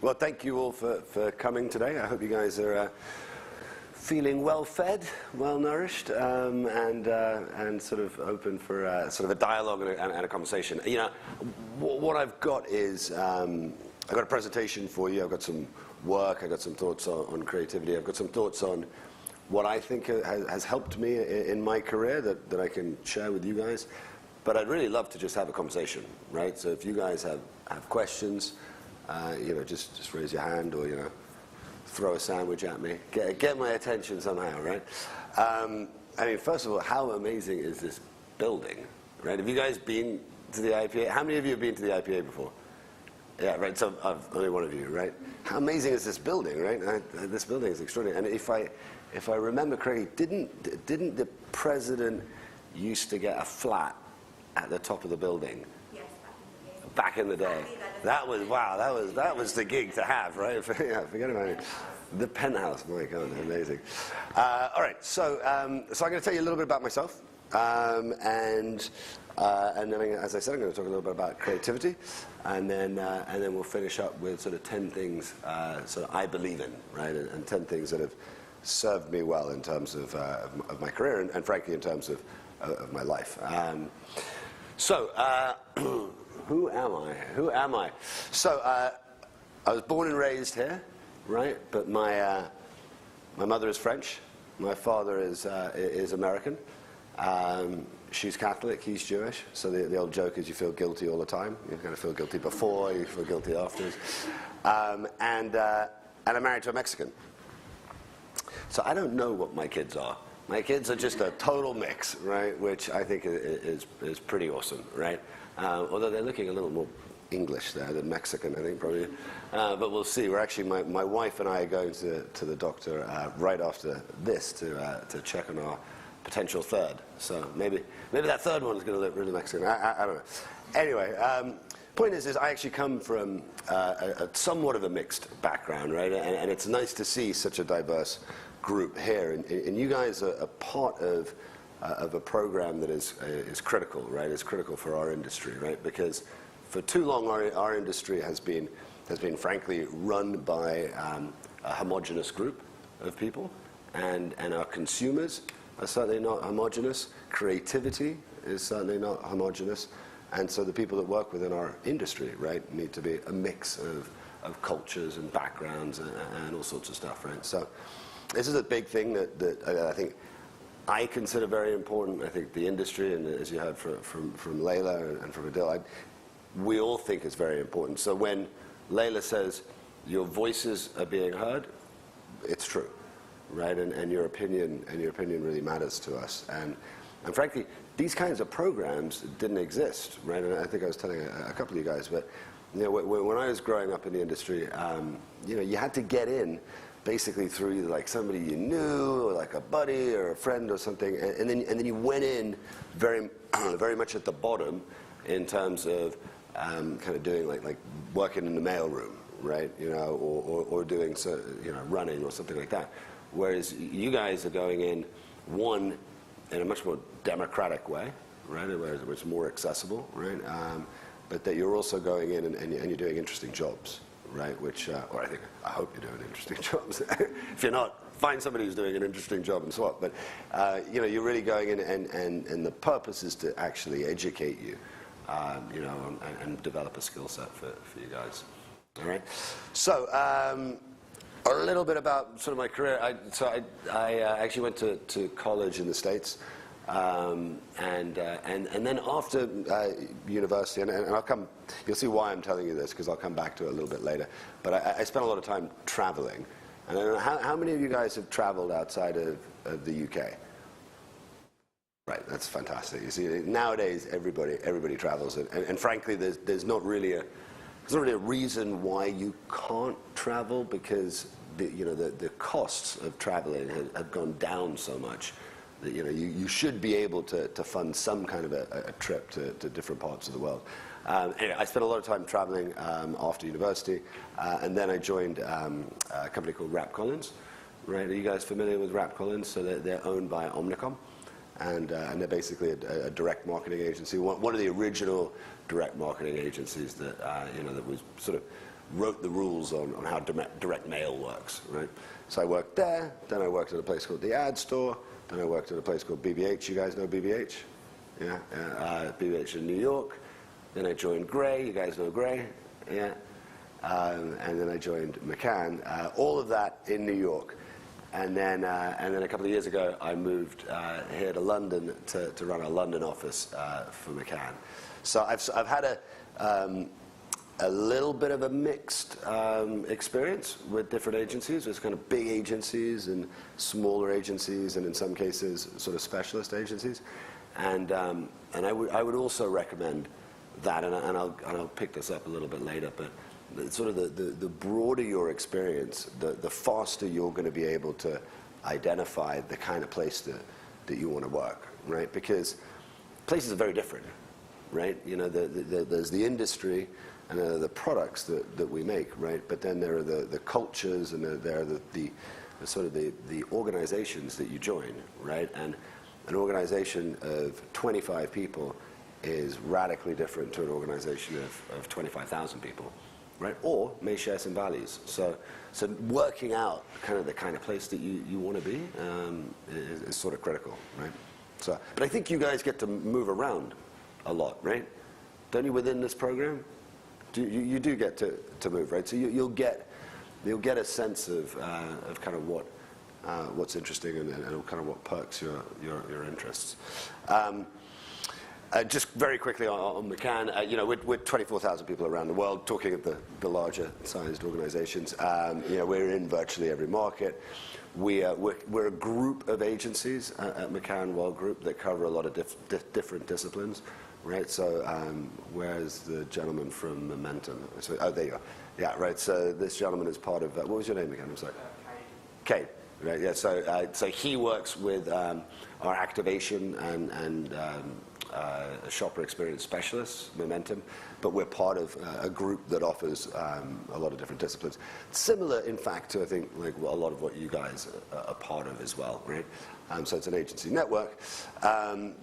Well, thank you all for coming today. I hope you guys are feeling well fed, well nourished, and sort of open for sort of a dialogue and a conversation. You know, what I've got is I've got a presentation for you. I've got some work. I've got some thoughts on creativity. I've got some thoughts on what I think has helped me in my career that I can share with you guys. But I'd really love to just have a conversation, right? So if you guys have questions, you know, just raise your hand, or, you know, throw a sandwich at me. Get my attention somehow, right? I mean, first of all, how amazing is this building, right? Have you guys been to the IPA? How many of you have been to the IPA before? Yeah, right, so only one of you, right? How amazing is this building, right? This building is extraordinary. And if I remember correctly, didn't the president used to get a flat at the top of the building? Yes, back in the day. That was, wow, that was the gig to have, right? Yeah, forget about it. The penthouse, my God, amazing. All right, so I'm going to tell you a little bit about myself, and then, as I said, I'm going to talk a little bit about creativity, and then we'll finish up with sort of 10 things sort of I believe in, right? And 10 things that have served me well in terms of my career, and frankly in terms of my life. So, who am I? Who am I? So, I was born and raised here, right? But my mother is French. My father is American. She's Catholic. He's Jewish. So the old joke is you feel guilty all the time. You kind of feel guilty before, you feel guilty afterwards. And I'm married to a Mexican. So I don't know what my kids are. My kids are just a total mix, right? Which I think is pretty awesome, right? Although they're looking a little more English there than Mexican, I think, probably. But we'll see. We're actually, my wife and I are going to the doctor right after this to check on our potential third. So maybe that third one is going to look really Mexican. I don't know. Anyway, point is I actually come from a somewhat of a mixed background, right? And it's nice to see such a diverse group here, and you guys are a part of a program that is critical, right? It's critical for our industry, right? Because for too long, our industry has been frankly run by a homogenous group of people, and our consumers are certainly not homogenous. Creativity is certainly not homogenous, and so the people that work within our industry, right, need to be a mix of cultures and backgrounds and all sorts of stuff, right? So this is a big thing that I think I consider very important. I think the industry, and as you heard from Layla and from Adil, we all think it's very important. So when Layla says your voices are being heard, it's true, right? And your opinion really matters to us. And frankly, these kinds of programs didn't exist, right? And I think I was telling a couple of you guys, but you know, when I was growing up in the industry, you know, you had to get in basically through either like somebody you knew, or like a buddy or a friend or something, and then you went in very much at the bottom in terms of kind of doing like working in the mailroom, right? You know, or doing running or something like that. Whereas you guys are going in in a much more democratic way, right? Where it's more accessible, right? But that you're also going in and you're doing interesting jobs, right? Which, or I hope you're doing interesting jobs. If you're not, find somebody who's doing an interesting job and swap. But, you know, you're really going in and the purpose is to actually educate you, you know, and develop a skill set for you guys. All right? So, a little bit about sort of my career. I actually went to college in the States. And then after university, and I'll come, you'll see why I'm telling you this, because I'll come back to it a little bit later, but I spent a lot of time traveling. And I don't know, how many of you guys have traveled outside of the UK? Right, that's fantastic. You see, nowadays everybody travels, and frankly, there's not really a reason why you can't travel, because the costs of traveling have gone down so much. You know, you should be able to fund some kind of a trip to different parts of the world. Anyway, I spent a lot of time traveling after university, and then I joined a company called Collins. Right? Are you guys familiar with Collins? So they're owned by Omnicom, and they're basically a direct marketing agency. One of the original direct marketing agencies that that was sort of wrote the rules on how direct mail works, right? So I worked there, then I worked at a place called the Ad Store, then I worked at a place called BBH. You guys know BBH? Yeah, BBH in New York. Then I joined Gray. You guys know Gray? Yeah. And then I joined McCann. All of that in New York. And then a couple of years ago, I moved here to London to run a London office for McCann. So I've had a little bit of a mixed experience with different agencies. There's kind of big agencies and smaller agencies, and in some cases, sort of specialist agencies. And I would also recommend that, and I'll pick this up a little bit later, but sort of the broader your experience, the faster you're going to be able to identify the kind of place that you want to work, right? Because places are very different, right? You know, there's the industry and the products that we make, right? But then there are the cultures, and there are the sort of the organizations that you join, right? And an organization of 25 people is radically different to an organization of 25,000 people, right? Or may share some values. So working out the kind of place that you want to be is sort of critical, right? So, but I think you guys get to move around a lot, right? Don't you, within this program? You do get to move, right? So you'll get a sense of kind of what's interesting and kind of what perks your interests. Just very quickly on McCann, you know, we're 24,000 people around the world, talking of the larger sized organizations. You know, we're in virtually every market. We're a group of agencies at McCann World Group that cover a lot of different disciplines, right? So where's the gentleman from Momentum? So, oh, there you are. Yeah, right. So this gentleman is part of, what was your name again? I'm sorry. Kate. Right, yeah, so he works with our activation and shopper experience specialists, Momentum, but we're part of a group that offers a lot of different disciplines. Similar, in fact, to I think like a lot of what you guys are part of as well, right? So it's an agency network.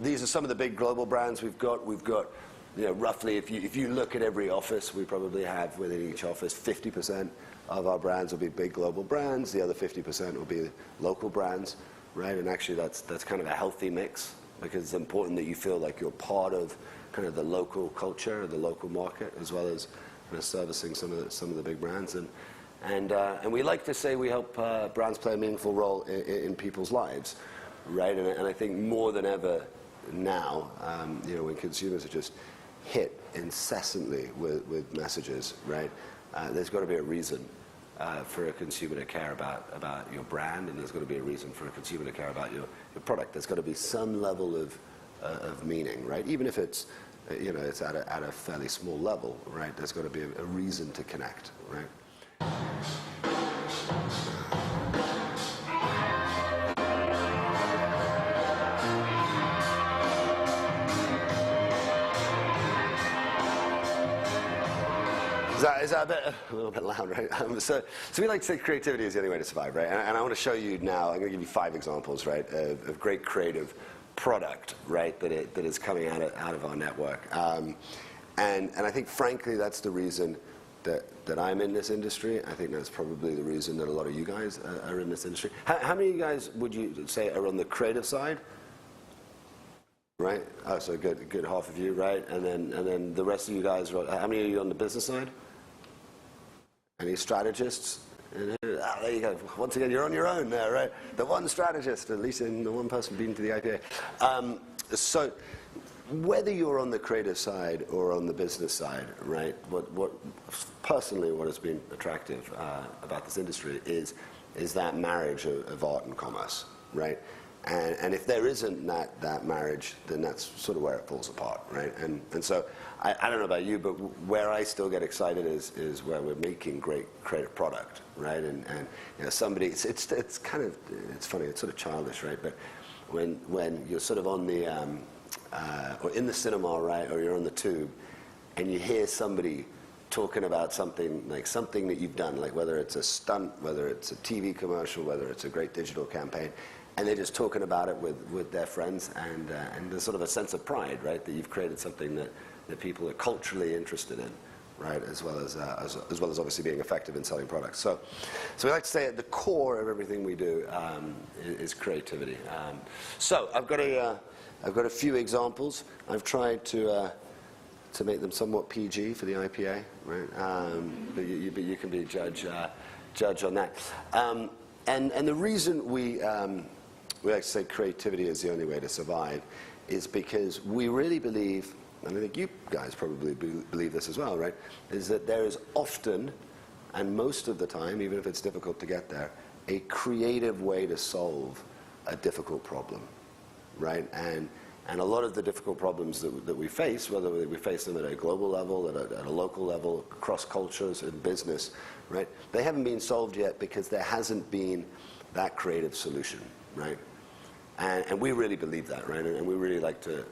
These are some of the big global brands we've got. We've got, you know, roughly, if you look at every office, we probably have within each office 50% of our brands will be big global brands. The other 50% will be local brands, right? And actually, that's kind of a healthy mix, because it's important that you feel like you're part of kind of the local culture, the local market, as well as kind of servicing some of the big brands. And we like to say we help brands play a meaningful role in people's lives, right? And I think more than ever now, you know, when consumers are just hit incessantly with messages, right? There's got to be a reason for a consumer to care about your brand, and there's got to be a reason for a consumer to care about your product. There's got to be some level of meaning, right? Even if it's, you know, it's at a fairly small level, right? There's got to be a reason to connect, right? Is that a little bit loud, right? So we like to say creativity is the only way to survive, right? And I want to show you now, I'm going to give you 5 examples, right, of great creative product, right, that is coming out of our network. And I think, frankly, that's the reason that I'm in this industry. I think that's probably the reason that a lot of you guys are in this industry. How many of you guys would you say are on the creative side? Right? Oh, so good half of you, right? And then the rest of you guys, how many of you on the business side? Any strategists? There you go. Once again, you're on your own there, right? The one strategist, at least in the one person being to the IPA. So whether you're on the creative side or on the business side, right? What personally, what has been attractive about this industry is that marriage of art and commerce, right? And if there isn't that marriage, then that's sort of where it falls apart, right? And so I don't know about you, but where I still get excited is where we're making great creative product, right? And you know, somebody, it's kind of, it's funny, it's sort of childish, right? But when you're sort of on the or in the cinema, right, or you're on the tube, and you hear somebody talking about something that you've done, like whether it's a stunt, whether it's a TV commercial, whether it's a great digital campaign, and they're just talking about it with their friends, and there's sort of a sense of pride, right, that you've created something that people are culturally interested in, right? As well as obviously being effective in selling products. So we like to say at the core of everything we do is creativity. So I've got a few examples. I've tried to make them somewhat PG for the IPA, right? But you can be a judge on that. And the reason we like to say creativity is the only way to survive is because we really believe, and I think you guys probably believe this as well, right, is that there is often, and most of the time, even if it's difficult to get there, a creative way to solve a difficult problem, right? And a lot of the difficult problems that we face, whether we face them at a global level, at a local level, across cultures, in business, right, they haven't been solved yet because there hasn't been that creative solution, right? And we really believe that, right? And we really like to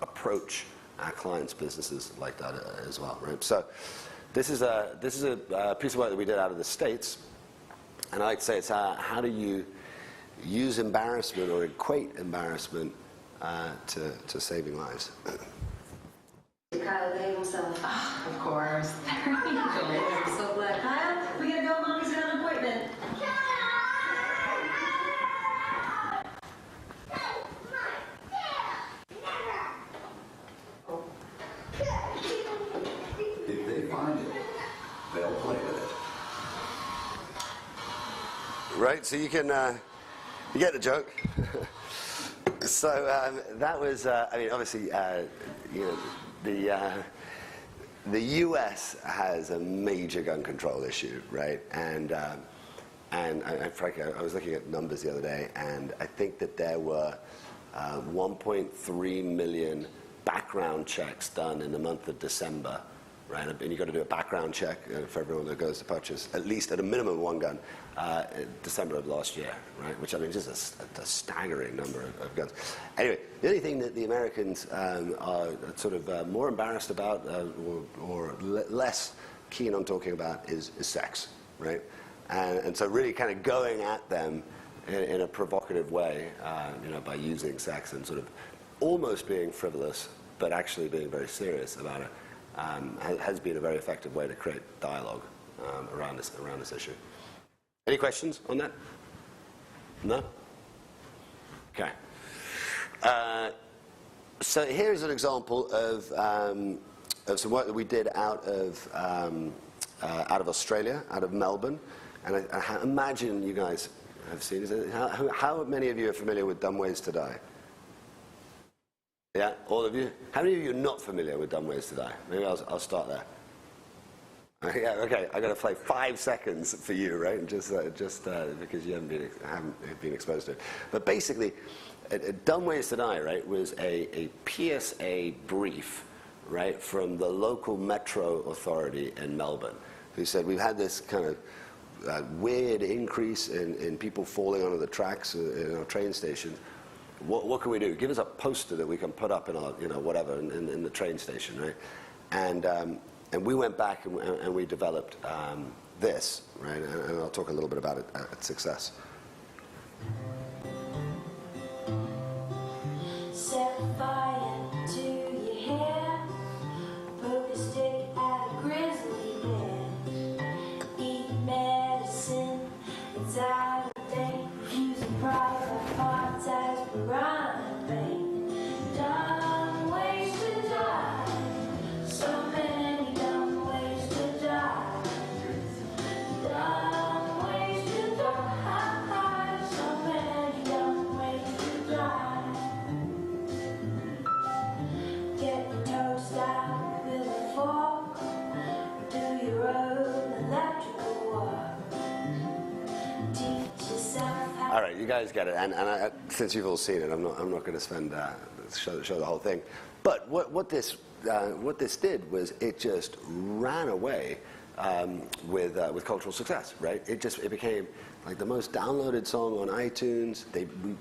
approach our clients' businesses like that as well, right? So this is a piece of work that we did out of the States, and I like to say it's how do you use embarrassment or equate embarrassment to saving lives. Kyle gave himself. Oh, of course. There you go. I'm so glad. Kyle, we gotta go. Mommy's got an appointment. If they find it, they'll play with it. Right, so you get the joke. So that was, I mean, obviously, you know, the U.S. has a major gun control issue, right? And frankly, I was looking at numbers the other day, and I think that there were 1.3 million background checks done in the month of December, right? And you've got to do a background check for everyone that goes to purchase at least at a minimum one gun December of last year, right? Which I mean is just a staggering number of guns. Anyway, the only thing that the Americans are sort of more embarrassed about or less keen on talking about is sex, right? And so really kind of going at them in a provocative way, you know, by using sex and sort of almost being frivolous, but actually being very serious about it, has been a very effective way to create dialogue around this issue. Any questions on that? No? Okay. So here's an example of some work that we did out of Australia, out of Melbourne, and I imagine you guys have seen it. How many of you are familiar with Dumb Ways to Die? Yeah, all of you? How many of you are not familiar with Dumb Ways to Die? Maybe I'll start there. Yeah, okay, I'm going to play 5 seconds for you, right? Just because you haven't been exposed to it. But basically, Dumb Ways to Die, right, was a PSA brief, right, from the local metro authority in Melbourne, who said, we've had this kind of weird increase in people falling onto the tracks in our train stations. What can we do? Give us a poster that we can put up in our, you know, whatever, in the train station, right? And we went back and we developed this, right? And I'll talk a little bit about it at Success. Set fire to your hair, poke a stick at a grizzly bear, eat medicine, it's out of date, using private parts as piranha bait. Dumb ways to die, so many dumb ways to die. Dumb ways to die, so many dumb ways to die. Get your toast out with a fork, do your own electrical work. Teach yourself how. All right, you guys get it, and since you've all seen it, I'm not going to spend show the whole thing. But what this did was it just ran away with cultural success, right? It became like the most downloaded song on iTunes.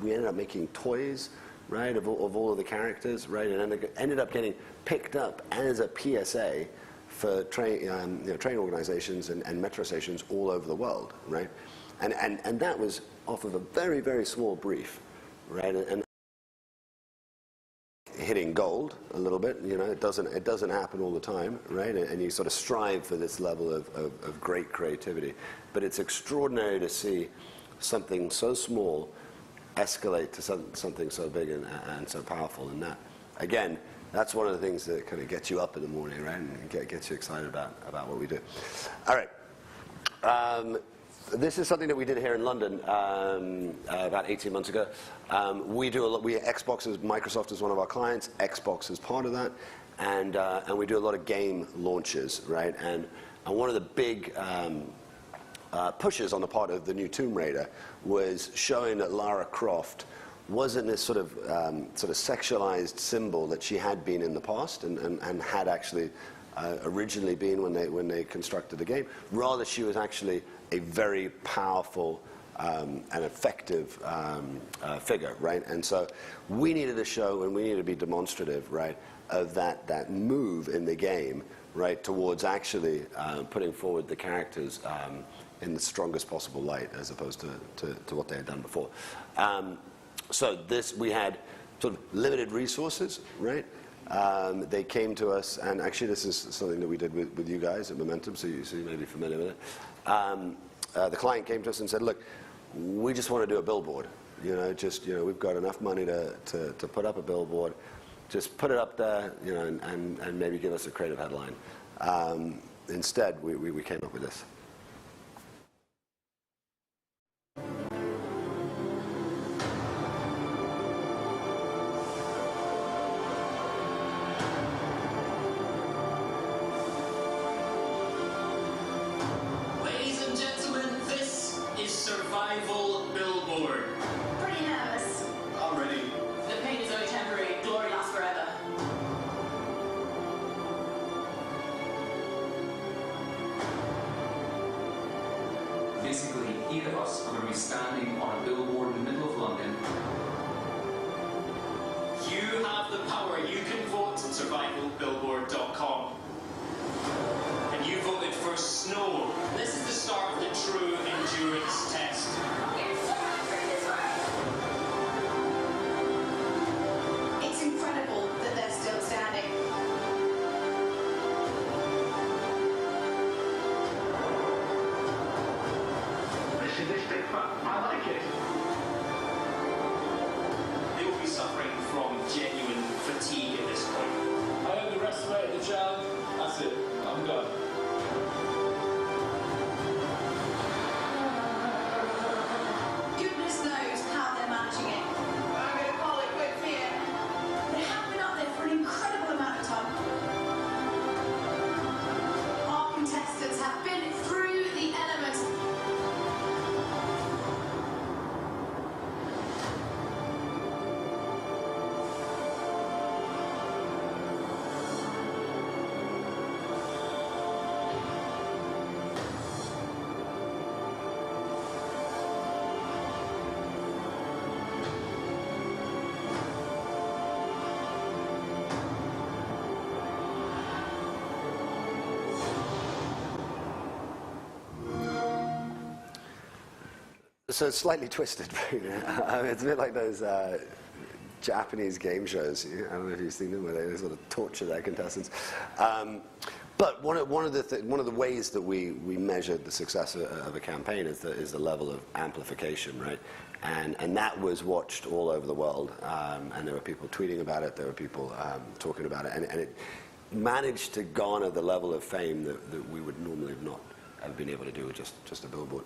We ended up making toys, right, of all of the characters, right, and ended up getting picked up as a PSA for train organizations and metro stations all over the world, right? And that was off of a very, very small brief, right? And hitting gold a little bit. You know, it doesn't happen all the time, right? And you sort of strive for this level of great creativity. But it's extraordinary to see something so small escalate to something so big and so powerful. And that, again, that's one of the things that kind of gets you up in the morning, right? And gets you excited about what we do. All right. This is something that we did here in London about 18 months ago. We do a lot. Microsoft is one of our clients. Xbox is part of that, and we do a lot of game launches, right? And one of the big pushes on the part of the new Tomb Raider was showing that Lara Croft wasn't this sort of sexualized symbol that she had been in the past, and had actually originally been when they constructed the game. Rather, she was actually a very powerful and effective figure, right? And so we needed a show, and we needed to be demonstrative, right, of that move in the game, right, towards actually putting forward the characters in the strongest possible light, as opposed to what they had done before. So we had sort of limited resources, right? They came to us, and actually this is something that we did with you guys at Momentum, so you may be familiar with it. The client came to us and said, look, we just want to do a billboard. We've got enough money to put up a billboard. Just put it up there, and maybe give us a creative headline. Instead, we came up with this. Survival billboard. Pretty nervous. Already. The pain is only temporary. Glory lasts forever. Basically, 8 of us are going to be standing on a billboard in the middle of London. You have the power. You can vote at survivalbillboard.com. And you voted for snow. This is the start of the true endurance test. It's incredible that they're still standing. Listen, this big man, I like it. They will be suffering from genuine fatigue at this point. I underestimated the challenge. That's it. I'm done. Goodness knows how they're managing it. I'm going to call it quits here. They have been up there for an incredible amount of time. Our contestants have been through the elements. So it's slightly twisted. It's a bit like those Japanese game shows. I don't know if you've seen them, where they sort of torture their contestants. But one of the ways that we measure the success of a campaign is the level of amplification, right? And that was watched all over the world. And there were people tweeting about it. There were people talking about it. And it managed to garner the level of fame that we would normally not have been able to do with just a billboard.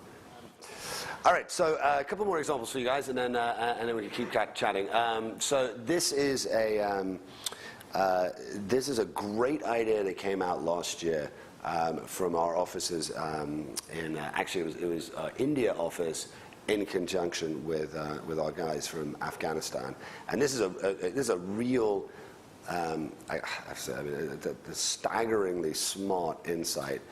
All right, so a couple more examples for you guys, and then we can keep chatting. So this is a great idea that came out last year from our offices in actually it was India office in conjunction with our guys from Afghanistan, and this is a real I have to say, I mean, the staggeringly smart insight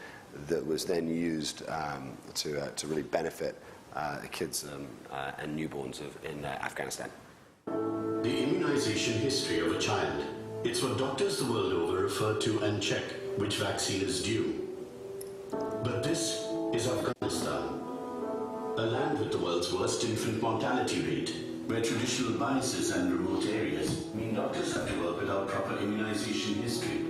that was then used to really benefit the kids and newborns in Afghanistan. The immunization history of a child. It's what doctors the world over refer to and check which vaccine is due. But this is Afghanistan, a land with the world's worst infant mortality rate. where traditional biases and remote areas mean doctors have to work without proper immunization history.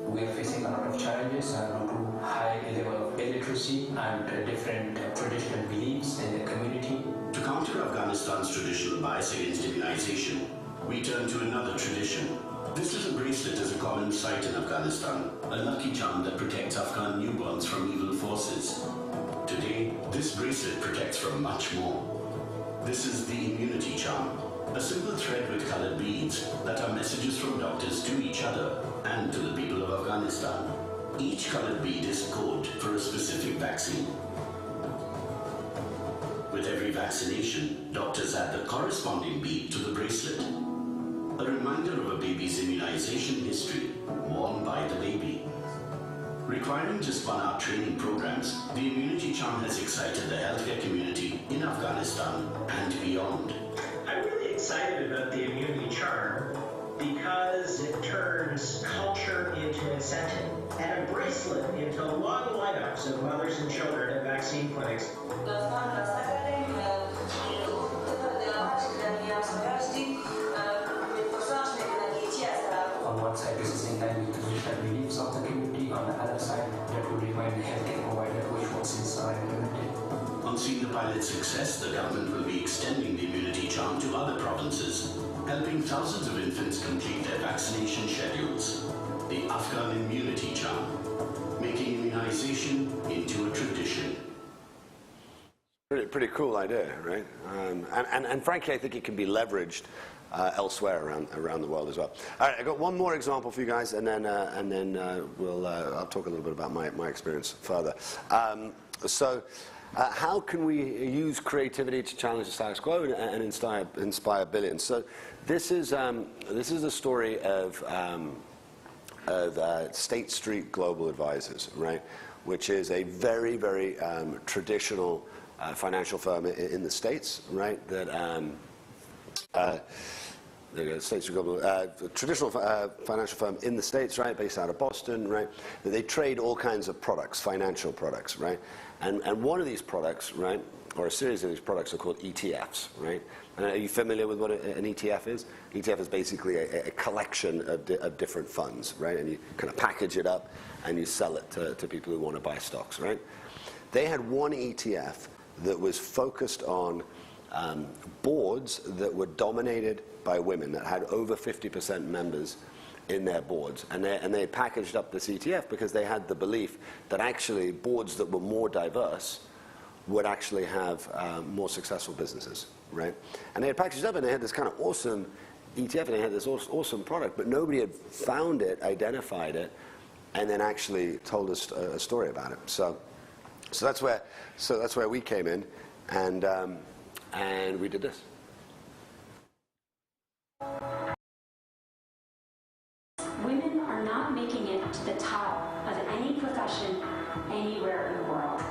We are facing a lot of challenges due to high level of illiteracy and different traditional beliefs in the community. To counter Afghanistan's traditional bias against immunization, we turn to another tradition. This little bracelet is a common sight in Afghanistan, a lucky charm that protects Afghan newborns from evil forces. Today, this bracelet protects from much more. This is the immunity charm, a simple thread with colored beads that are messages from doctors to each other and to the people of Afghanistan. Each colored bead is code for a specific vaccine. With every vaccination, doctors add the corresponding bead to the bracelet, a reminder of a baby's immunization history worn by the baby. Requiring just 1-hour training programs, the immunity charm has excited the healthcare community in Afghanistan and beyond. I'm really excited about the immunity charm because it turns culture into incentive and a bracelet into long lineups of mothers and children at vaccine clinics. On one side, this is in line with the traditional beliefs of the community. On the other side, that would remind the healthcare provider which vaccines are implemented. On seeing the pilot's success, the government will be extending the immunity charm to other provinces, helping thousands of infants complete their vaccination schedules. The Afghan immunity charm, making immunization into a tradition. Pretty cool idea, right? And frankly, I think it can be leveraged elsewhere around the world as well. All right, I got one more example for you guys, and then I'll talk a little bit about my experience further. How can we use creativity to challenge the status quo and inspire billions? So this is the story of State Street Global Advisors, right? Which is a very, very traditional financial firm in the States, right? That there you go, State Street Global, traditional financial firm in the States, right? Based out of Boston, right? They trade all kinds of products, financial products, right? And one of these products, right, or a series of these products are called ETFs, right? And are you familiar with what an ETF is? ETF is basically a collection of different funds, right? And you kind of package it up and you sell it to people who want to buy stocks, right? They had one ETF that was focused on boards that were dominated by women, that had over 50% members in their boards. And they packaged up this ETF because they had the belief that actually boards that were more diverse would actually have more successful businesses, right? And they had packaged it up and they had this kind of awesome ETF and they had this awesome product, but nobody had found it, identified it, and then actually told us a story about it. So that's where we came in, and we did this. Women are not making it to the top of any profession anywhere in the world.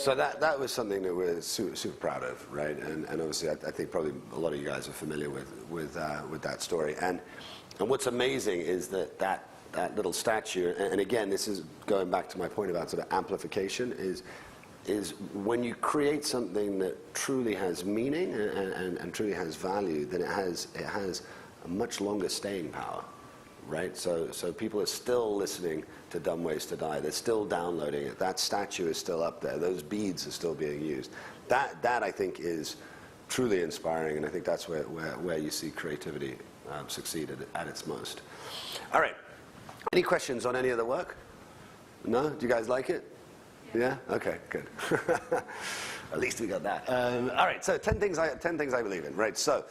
So that was something that we're super proud of, right? And obviously, I think probably a lot of you guys are familiar with that story. And what's amazing is that little statue, and again, this is going back to my point about sort of amplification, is when you create something that truly has meaning and truly has value, then it has a much longer staying power, right? So people are still listening to Dumb Ways to Die. They're still downloading it. That statue is still up there. Those beads are still being used. That I think is truly inspiring, and I think that's where you see creativity succeed at its most. All right. Any questions on any of the work? No? Do you guys like it? Yeah? Okay, good. At least we got that. All right, so 10 things I believe in, right? So,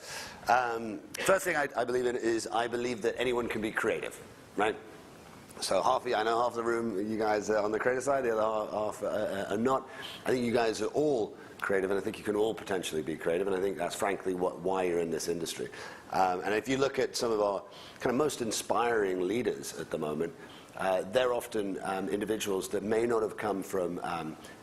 first thing I believe in is I believe that anyone can be creative, right? So I know half the room, you guys are on the creative side, the other half are not. I think you guys are all creative, and I think you can all potentially be creative, and I think that's frankly why you're in this industry. And if you look at some of our kind of most inspiring leaders at the moment, they're often individuals that may not have come from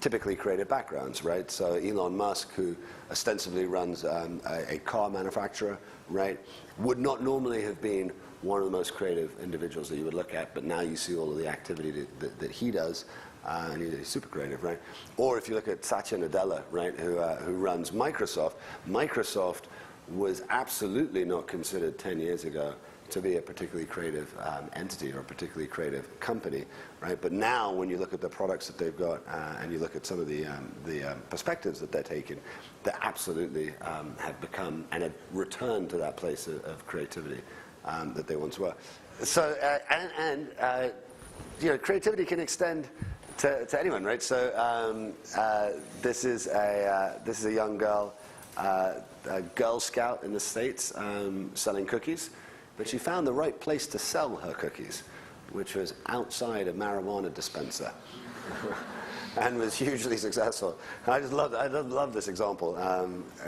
typically creative backgrounds, right? So Elon Musk, who ostensibly runs a car manufacturer, right, would not normally have been one of the most creative individuals that you would look at, but now you see all of the activity that he does, and he's super creative, right? Or if you look at Satya Nadella, right, who runs Microsoft, Microsoft was absolutely not considered 10 years ago to be a particularly creative entity or a particularly creative company, right? But now, when you look at the products that they've got and you look at some of the perspectives that they're taking, they absolutely have become and have returned to that place of creativity that they once were. So, you know, creativity can extend to anyone, right? So, this is a young girl, a Girl Scout in the States, selling cookies. But she found the right place to sell her cookies, which was outside a marijuana dispenser, and was hugely successful. And I love this example. I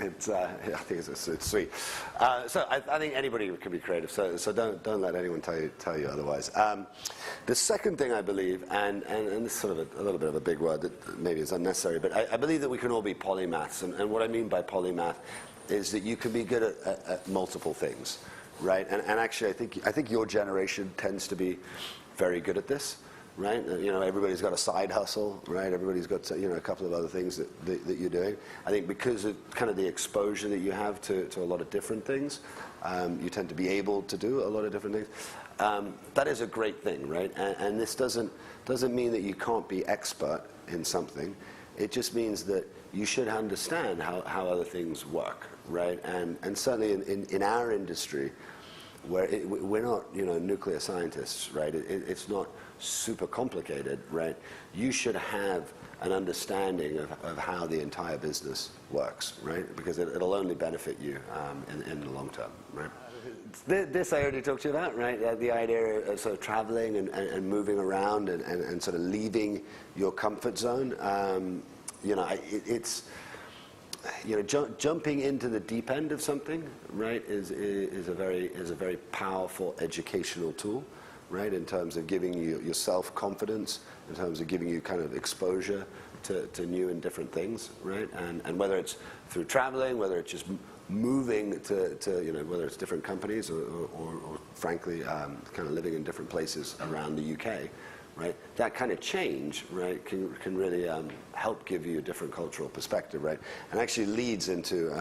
think it's sweet. So I think anybody can be creative. So don't let anyone tell you otherwise. The second thing I believe, and this is sort of a little bit of a big word that maybe is unnecessary, but I believe that we can all be polymaths. And what I mean by polymath is that you can be good at multiple things. Right, and actually, I think your generation tends to be very good at this, right? You know, everybody's got a side hustle, right? Everybody's got a couple of other things that you're doing. I think because of kind of the exposure that you have to a lot of different things, you tend to be able to do a lot of different things. That is a great thing, right? And this doesn't mean that you can't be expert in something. It just means that you should understand how other things work, right? And certainly in our industry, where we're not nuclear scientists, right? It's not super complicated, right? You should have an understanding of how the entire business works, right? Because it'll only benefit you in the long term, right? This I already talked to you about, right? The idea of sort of traveling and moving around and sort of leaving your comfort zone. Jumping into the deep end of something, right, is a very powerful educational tool, right, in terms of giving you your self-confidence, in terms of giving you kind of exposure to new and different things, right, and whether it's through traveling, whether it's just moving to whether it's different companies or frankly kind of living in different places around the UK. Right, that kind of change, right, can really help give you a different cultural perspective, right, and actually leads into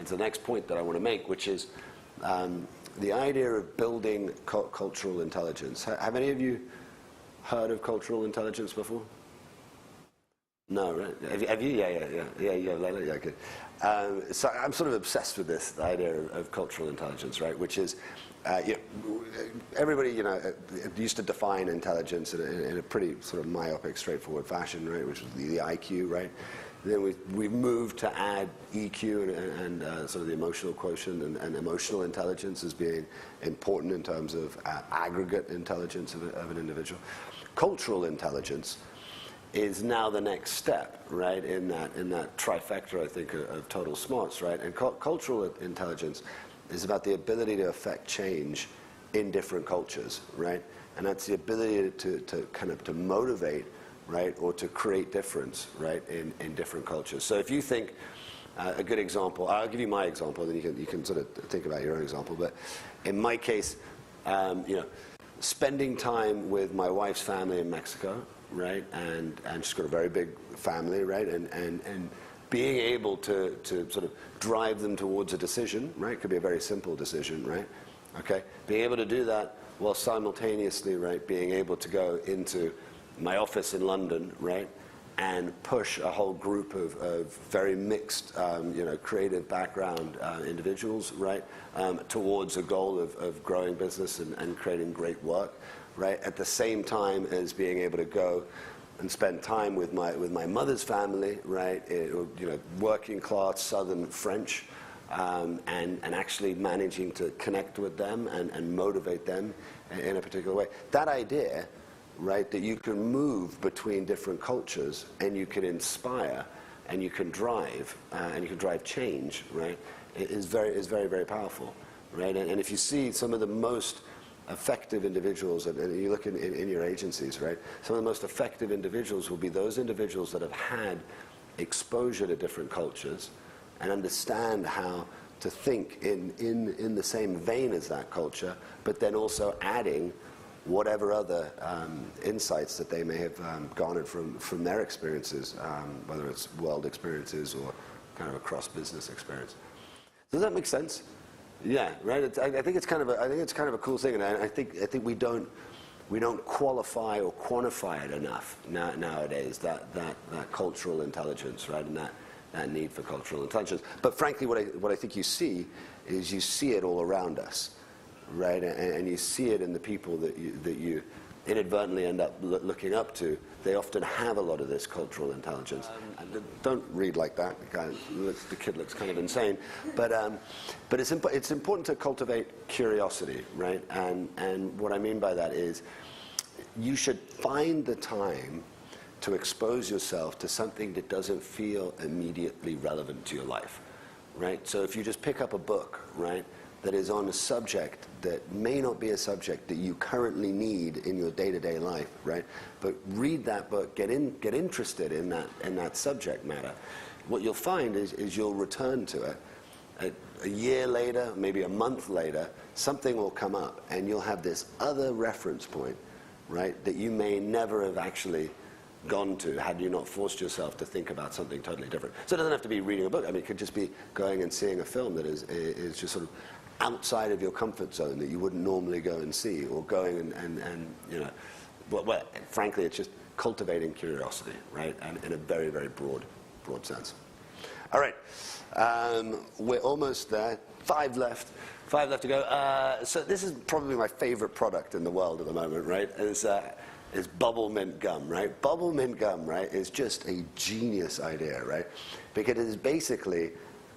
the next point that I want to make, which is the idea of building cultural intelligence. Have any of you heard of cultural intelligence before? No, right? Have you? Yeah, Leila? Yeah, good. So I'm sort of obsessed with this, the idea of cultural intelligence, right, which is everybody, used to define intelligence in a pretty sort of myopic, straightforward fashion, right, which was the IQ, right? Then we've moved to add EQ and sort of the emotional quotient and emotional intelligence as being important in terms of aggregate intelligence of an individual. Cultural intelligence is now the next step, right, in that trifecta, I think, of total smarts, right? And cultural intelligence is about the ability to affect change in different cultures, right? And that's the ability to motivate right, or to create difference, right, in different cultures. So if you think a good example, I'll give you my example, then you can sort of think about your own example. But in my case, you know, spending time with my wife's family in Mexico, right, and she's got a very big family, right, and being able to sort of drive them towards a decision, right, it could be a very simple decision, right, okay, being able to do that while simultaneously, right, being able to go into my office in London, right, and push a whole group of very mixed, you know, creative background individuals, right, towards a goal of growing business and creating great work, right, at the same time as being able to go and spend time with my mother's family, right, you know, working class Southern French, and actually managing to connect with them and motivate them in a particular way. That idea, right, that you can move between different cultures and you can inspire and you can drive change, right, is very, very powerful, right? And if you see some of the most effective individuals, and you look in your agencies, right, some of the most effective individuals will be those individuals that have had exposure to different cultures and understand how to think in the same vein as that culture, but then also adding whatever other insights that they may have garnered from their experiences, whether it's world experiences or kind of a cross-business experience. Does that make sense? Yeah, right. I think it's kind of a cool thing, and I think we don't qualify or quantify it enough nowadays. That cultural intelligence, right, and that need for cultural intelligence. But frankly, what I think you see it all around us, right, and you see it in the people that you inadvertently end up looking up to. They often have a lot of this cultural intelligence. Don't read like that. The kid looks kind of insane. But it's important to cultivate curiosity, right? And what I mean by that is you should find the time to expose yourself to something that doesn't feel immediately relevant to your life, right? So if you just pick up a book, right, that is on a subject that may not be a subject that you currently need in your day-to-day life, right? But read that book, get interested in that subject matter. What you'll find is you'll return to it. A year later, maybe a month later, something will come up and you'll have this other reference point, right, that you may never have actually gone to had you not forced yourself to think about something totally different. So it doesn't have to be reading a book. I mean, it could just be going and seeing a film that is just sort of outside of your comfort zone that you wouldn't normally go and see, or going and you know, well, frankly, it's just cultivating curiosity, right, and in a very, very broad sense. All right, we're almost there. 5 left to go. So this is probably my favorite product in the world at the moment, right? Is bubble mint gum, right? Bubble mint gum, right, is just a genius idea, right? Because it is basically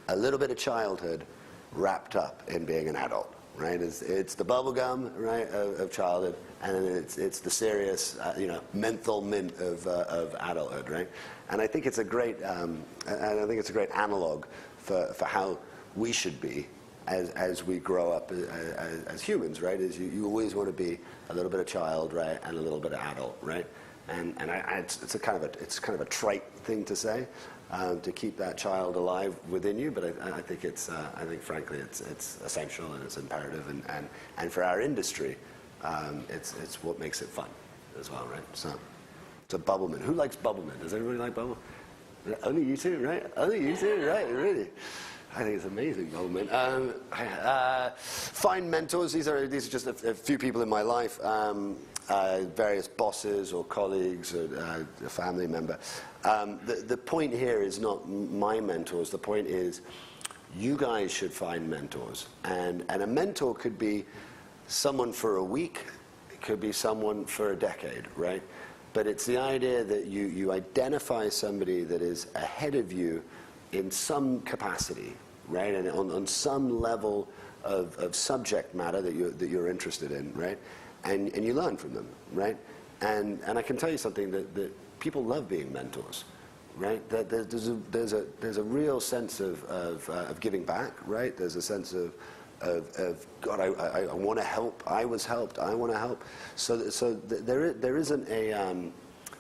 a little bit of childhood wrapped up in being an adult, right? It's the bubble gum, right, of childhood, and then it's the serious, you know, menthol mint of adulthood, right? And I think it's a great, analog for how we should be as we grow up as humans, right? Is you always want to be a little bit of child, right, and a little bit of adult, right? And it's kind of a trite thing to say, to keep that child alive within you, but I think frankly it's essential and it's imperative, and for our industry, it's what makes it fun as well, right? So it's a bubble mint. Who likes bubble mint? Does everybody like bubble? Only you two, right? Only you two, right? Really? I think it's amazing, bubble mint. Find mentors. These are just a few people in my life. Various bosses or colleagues or a family member. The point here is not my mentors. The point is you guys should find mentors. And a mentor could be someone for a week. It could be someone for a decade, right? But it's the idea that you identify somebody that is ahead of you in some capacity, right? And on some level of subject matter that you're interested in, right? And you learn from them, right? And I can tell you something that people love being mentors, right? That there's a real sense of giving back, right? There's a sense of God, I want to help. I was helped. I want to help. So there isn't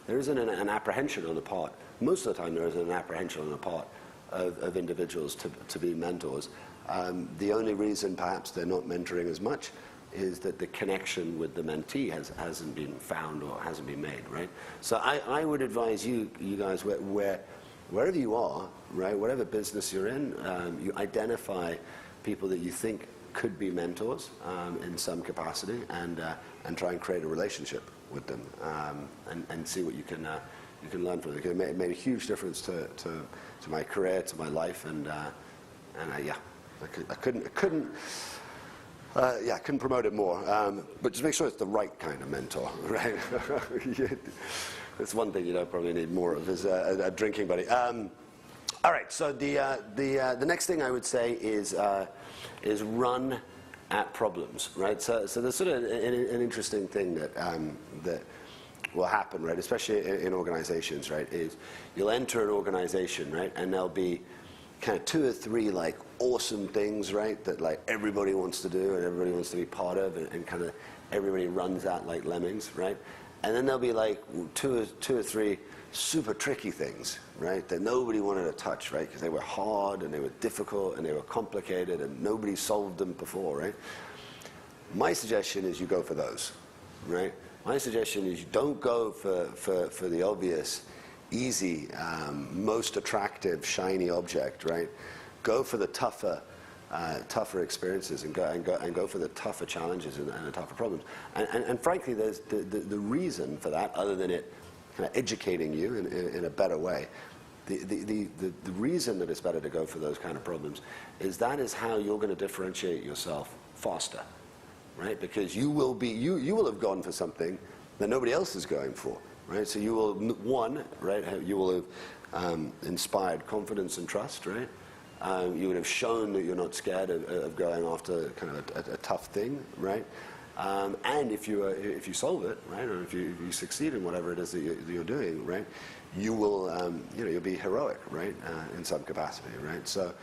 there isn't an apprehension on the part. Most of the time, there isn't an apprehension on the part of individuals to be mentors. The only reason perhaps they're not mentoring as much is that the connection with the mentee hasn't been found or hasn't been made, right? So I would advise you guys, wherever you are, right, whatever business you're in, you identify people that you think could be mentors in some capacity, and try and create a relationship with them, and see what you can learn from them. It made a huge difference to my career, to my life, and yeah, I couldn't promote it more. But just make sure it's the right kind of mentor, right? That's one thing you don't probably need more of, is a drinking buddy. All right, so the next thing I would say is run at problems, right? So there's sort of an interesting thing that will happen, right? Especially in organizations, right? Is you'll enter an organization, right, and there'll be kind of 2 or 3 like awesome things, right, that like everybody wants to do and everybody wants to be part of, and kind of everybody runs out like lemmings, right? And then there'll be like 2 or 3 super tricky things, right, that nobody wanted to touch, right, because they were hard and they were difficult and they were complicated and nobody solved them before, right? My suggestion is you go for those, right? My suggestion is you don't go for the obvious, easy, most attractive, shiny object, right? Go for the tougher experiences, and go for the tougher challenges and the tougher problems. And frankly, there's the reason for that, other than it kind of educating you in a better way. The reason that it's better to go for those kind of problems is that is how you're going to differentiate yourself faster, right? Because you will have gone for something that nobody else is going for, right? So you will, right? You will have inspired confidence and trust, right? You would have shown that you're not scared of going after kind of a tough thing, right? And if you solve it, right, or if you succeed in whatever it is that you're doing, right, you will, you'll be heroic, right, in some capacity, right? So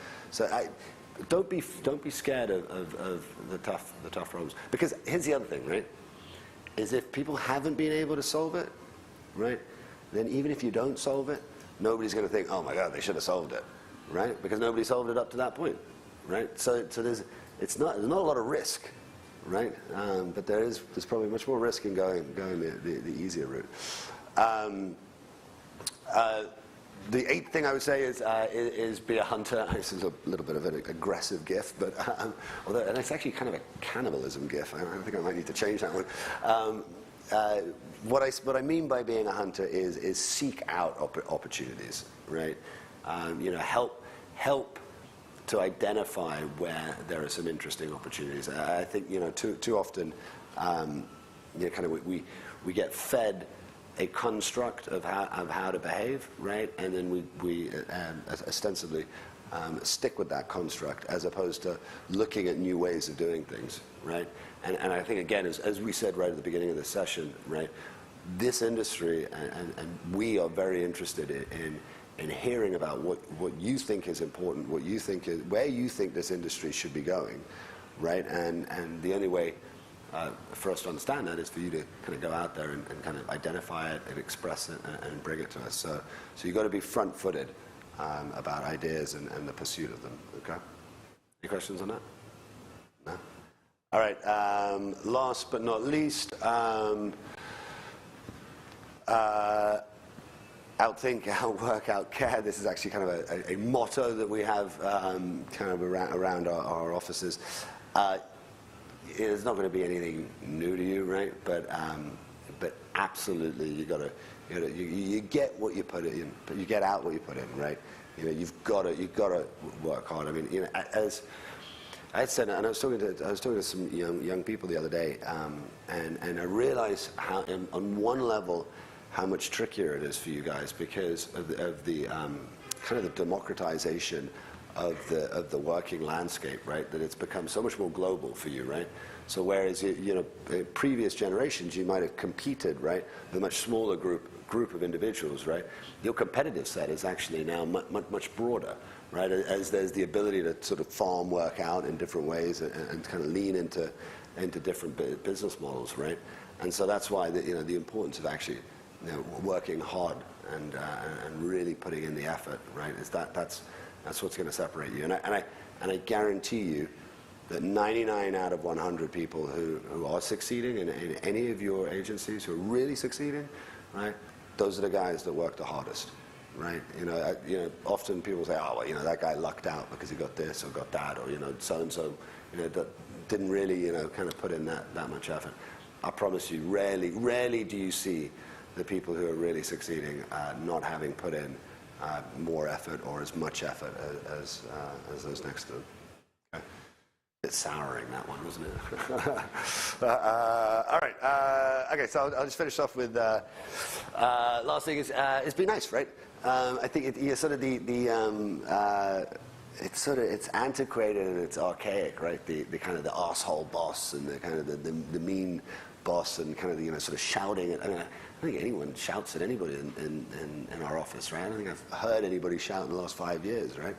don't be scared of the tough problems, because here's the other thing, right, is if people haven't been able to solve it, right, then even if you don't solve it, nobody's going to think, oh my God, they should have solved it, right? Because nobody solved it up to that point, right? So there's not a lot of risk, right? But there's probably much more risk in going the easier route. The 8th thing I would say is be a hunter. This is a little bit of an aggressive gif, but and it's actually kind of a cannibalism gif. I think I might need to change that one. What I mean by being a hunter is seek out opportunities, right? Help to identify where there are some interesting opportunities. I think too often, we get fed a construct of how to behave, right? And then we ostensibly stick with that construct, as opposed to looking at new ways of doing things, right? And I think, again, as we said right at the beginning of the session, right, this industry and we are very interested in hearing about what you think is important, where you think this industry should be going, right? And the only way for us to understand that is for you to kind of go out there and kind of identify it and express it and bring it to us. So you've got to be front-footed about ideas and the pursuit of them, okay? Any questions on that? No? All right, last but not least, outthink, outwork, outcare. This is actually kind of a motto that we have kind of around our offices. It's not going to be anything new to you, right? But absolutely, you get what you put in, but you get out what you put in, right? You've got to work hard. I mean, as I said, and I was talking to some young people the other day, and I realized how, on one level, how much trickier it is for you guys because of the kind of the democratization of the working landscape, right? That it's become so much more global for you, right? So whereas in previous generations you might have competed, right, with a much smaller group of individuals, right? Your competitive set is actually now much broader, right? As there's the ability to sort of farm work out in different ways and kind of lean into different business models, right? And so that's why the importance of actually working hard and really putting in the effort, right? That's what's going to separate you. And I guarantee you that 99 out of 100 people who are succeeding in any of your agencies, who are really succeeding, right? Those are the guys that work the hardest, right? Often people say, oh, well, that guy lucked out because he got this or got that, or so and so, that didn't really, kind of put in that much effort. I promise you, rarely do you see the people who are really succeeding not having put in more effort or as much effort as those next to them. Okay. Bit souring, that one, wasn't it? All right. Okay, so I'll just finish off with last thing is be nice, right? I think it's antiquated and it's archaic, right? The kind of the asshole boss and the kind of the mean boss and kind of sort of shouting at. I don't think anyone shouts at anybody in our office, right? I don't think I've heard anybody shout in the last 5 years, right?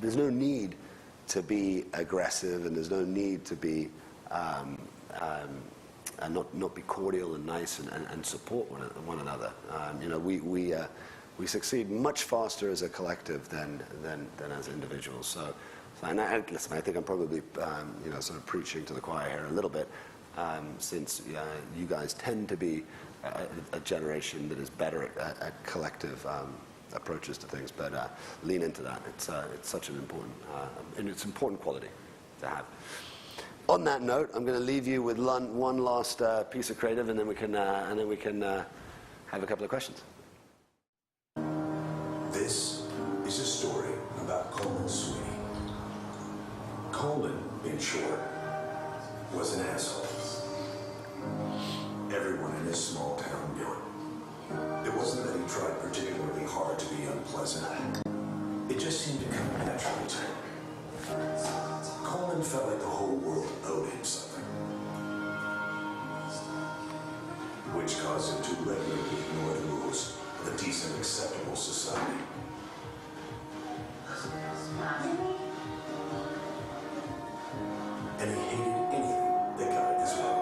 There's no need to be aggressive, and there's no need to be not be cordial and nice and support one another. We succeed much faster as a collective than as individuals. So listen, I think I'm probably sort of preaching to the choir here a little bit, since you guys tend to be a generation that is better at collective approaches to things, but lean into that. It's such an important and it's an important quality to have. On that note, I'm going to leave you with one last piece of creative, and then we can have a couple of questions. This is a story about Coleman Sweeney. Coleman, in short, was an asshole. Everyone in this small town knew it. It wasn't that he tried particularly hard to be unpleasant. It just seemed to come naturally to him. Coleman felt like the whole world owed him something, which caused him to regularly ignore the rules of a decent, acceptable society. And he hated anything that got in his way.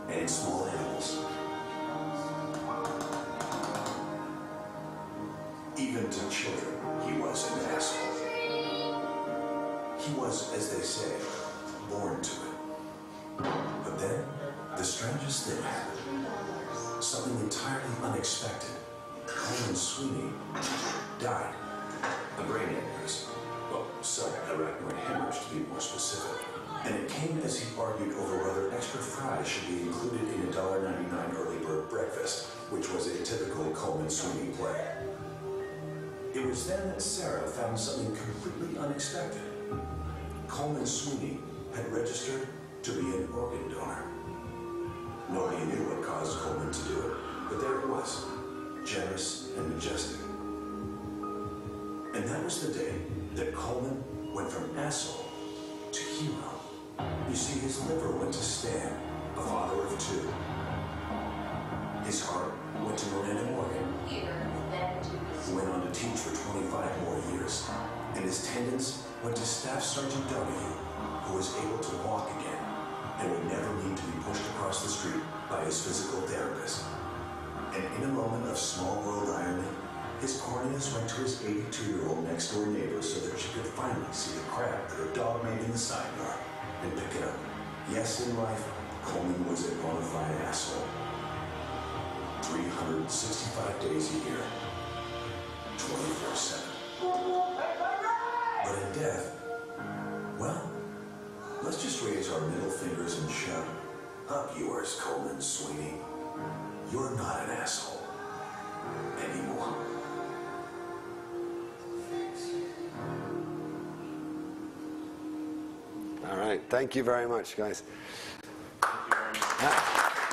And small animals. Even to children, he was an asshole. He was, as they say, born to it. But then, the strangest thing happened. Something entirely unexpected. Coleman Sweeney died. A brain aneurysm. Well, subarachnoid hemorrhage to be more specific. And it came as he argued over whether extra fries should be included in a $1.99 early bird breakfast, which was a typical Coleman Sweeney play. It was then that Sarah found something completely unexpected. Coleman Sweeney had registered to be an organ donor. Nobody knew what caused Coleman to do it, but there it was, generous and majestic. And that was the day that Coleman went from asshole to hero. You see, his liver went to Stan, a father of two. His heart went to Miranda Morgan, who went on to teach for 25 more years. And his tendons went to Staff Sergeant W, who was able to walk again and would never need to be pushed across the street by his physical therapist. And in a moment of small world irony, his corneas went to his 82-year-old next-door neighbor so that she could finally see the crack that her dog made in the side yard and pick it up. Yes, in life, Coleman was a bona fide asshole. 365 days a year, 24/7. But in death, well, let's just raise our middle fingers and shout, "Up yours, Coleman Sweeney. You're not an asshole anymore." All right. Thank you very much, guys. Thank you very much.